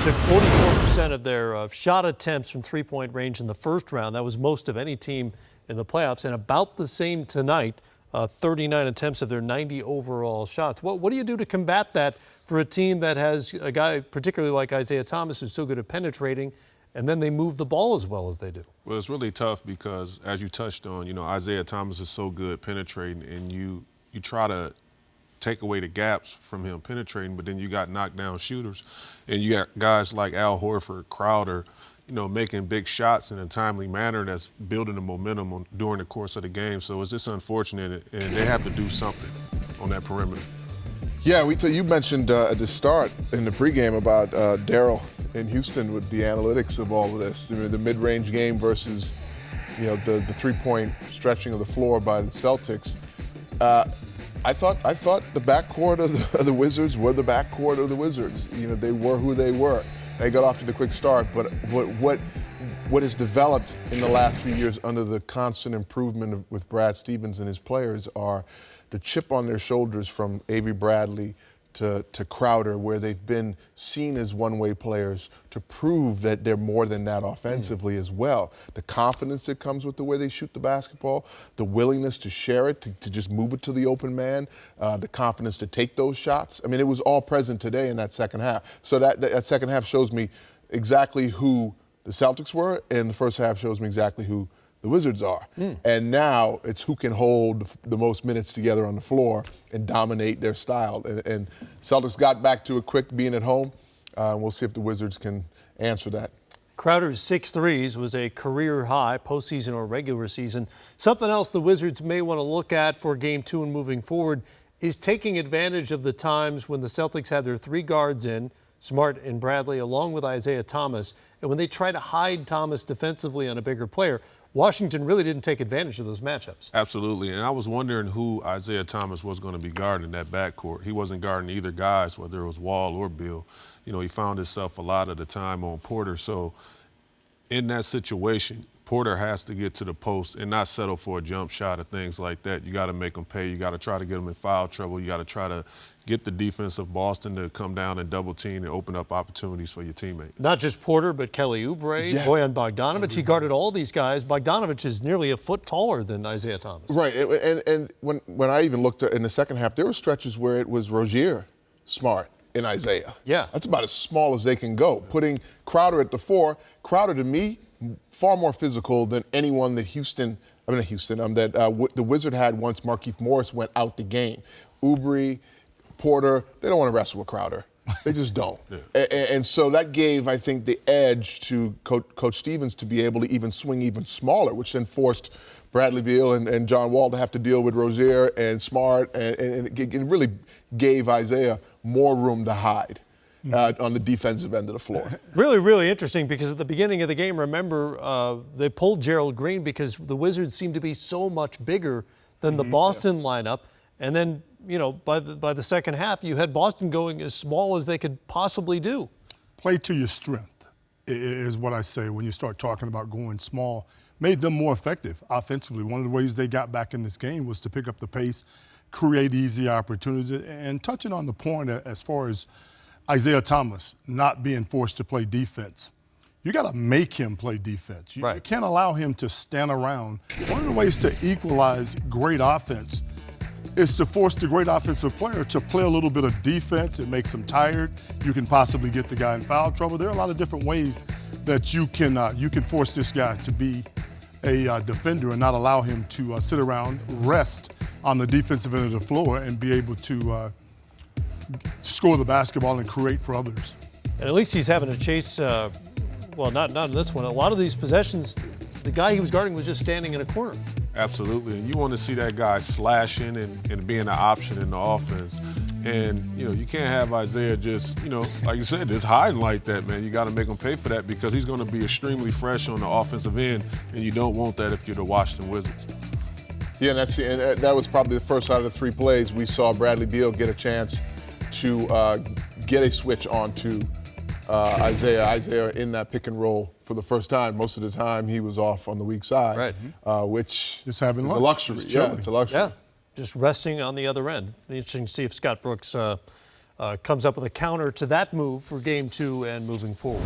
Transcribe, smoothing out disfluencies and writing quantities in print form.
took 44% of their shot attempts from three-point range in the first round. That was most of any team in the playoffs, and about the same tonight, 39 attempts of their 90 overall shots. What do you do to combat that for a team that has a guy, particularly like Isaiah Thomas, who's so good at penetrating, and then they move the ball as well as they do? Well, it's really tough because, as you touched on, Isaiah Thomas is so good penetrating, and you try to take away the gaps from him penetrating, but then you got knockdown shooters, and you got guys like Al Horford, Crowder, making big shots in a timely manner that's building the momentum during the course of the game. So it's just unfortunate, and they have to do something on that perimeter. Yeah, you mentioned at the start in the pregame about Daryl in Houston with the analytics of all of this. The mid-range game versus, the three-point stretching of the floor by the Celtics. I thought the backcourt of the Wizards were the backcourt of the Wizards. They were who they were. They got off to the quick start, but what has developed in the last few years under the constant improvement with Brad Stevens and his players are the chip on their shoulders from Avery Bradley to Crowder, where they've been seen as one-way players to prove that they're more than that offensively as well. The confidence that comes with the way they shoot the basketball, the willingness to share it, to just move it to the open man, the confidence to take those shots. I mean, it was all present today in that second half. So that second half shows me exactly who the Celtics were, and the first half shows me exactly who the Wizards are. And now it's who can hold the most minutes together on the floor and dominate their style. And Celtics got back to it quick being at home. We'll see if the Wizards can answer that. Crowder's 6 threes was a career high, postseason or regular season. Something else the Wizards may want to look at for Game 2 and moving forward is taking advantage of the times when the Celtics had their 3 guards in, Smart and Bradley, along with Isaiah Thomas. And when they try to hide Thomas defensively on a bigger player, Washington really didn't take advantage of those matchups. Absolutely, and I was wondering who Isaiah Thomas was going to be guarding in that backcourt. He wasn't guarding either guys, whether it was Wall or Bill. He found himself a lot of the time on Porter. So in that situation, Porter has to get to the post and not settle for a jump shot or things like that. You got to make them pay. You got to try to get them in foul trouble. You got to try to get the defense of Boston to come down and double team and open up opportunities for your teammate. Not just Porter, but Kelly Oubre, Bojan Bogdanovic. He guarded all these guys. Bogdanovic is nearly a foot taller than Isaiah Thomas. Right, and when I even looked at in the second half, there were stretches where it was Rozier, Smart, and Isaiah. Yeah. That's about as small as they can go. Putting Crowder at the 4, Crowder to me, far more physical than anyone that the Wizard had once Markieff Morris went out the game. Oubre, Porter, they don't want to wrestle with Crowder. They just don't. And so that gave, I think, the edge to Coach Stevens to be able to even swing even smaller, which then forced Bradley Beal and John Wall to have to deal with Rozier and Smart, and it really gave Isaiah more room to hide on the defensive end of the floor. Really, really interesting because at the beginning of the game, remember, they pulled Gerald Green because the Wizards seemed to be so much bigger than the Boston lineup. And then, by the second half, you had Boston going as small as they could possibly do. Play to your strength is what I say when you start talking about going small. Made them more effective offensively. One of the ways they got back in this game was to pick up the pace, create easy opportunities. And touching on the point as far as Isaiah Thomas not being forced to play defense, you got to make him play defense. You can't allow him to stand around. One of the ways to equalize great offense is to force the great offensive player to play a little bit of defense. It makes him tired. You can possibly get the guy in foul trouble. There are a lot of different ways that you can force this guy to be a defender and not allow him to sit around, rest on the defensive end of the floor, and be able to score the basketball and create for others. And at least he's having to chase, well, not in this one. A lot of these possessions, the guy he was guarding was just standing in a corner. Absolutely, and you want to see that guy slashing and being an option in the offense. And, you can't have Isaiah just, like you said, just hiding like that, man. You got to make him pay for that because he's going to be extremely fresh on the offensive end, and you don't want that if you're the Washington Wizards. Yeah, and that was probably the first out of the 3 plays we saw Bradley Beal get a chance to get a switch onto Isaiah in that pick and roll for the first time. Most of the time he was off on the weak side, which is a luxury. It's a luxury. Yeah, just resting on the other end. Interesting to see if Scott Brooks comes up with a counter to that move for Game 2 and moving forward.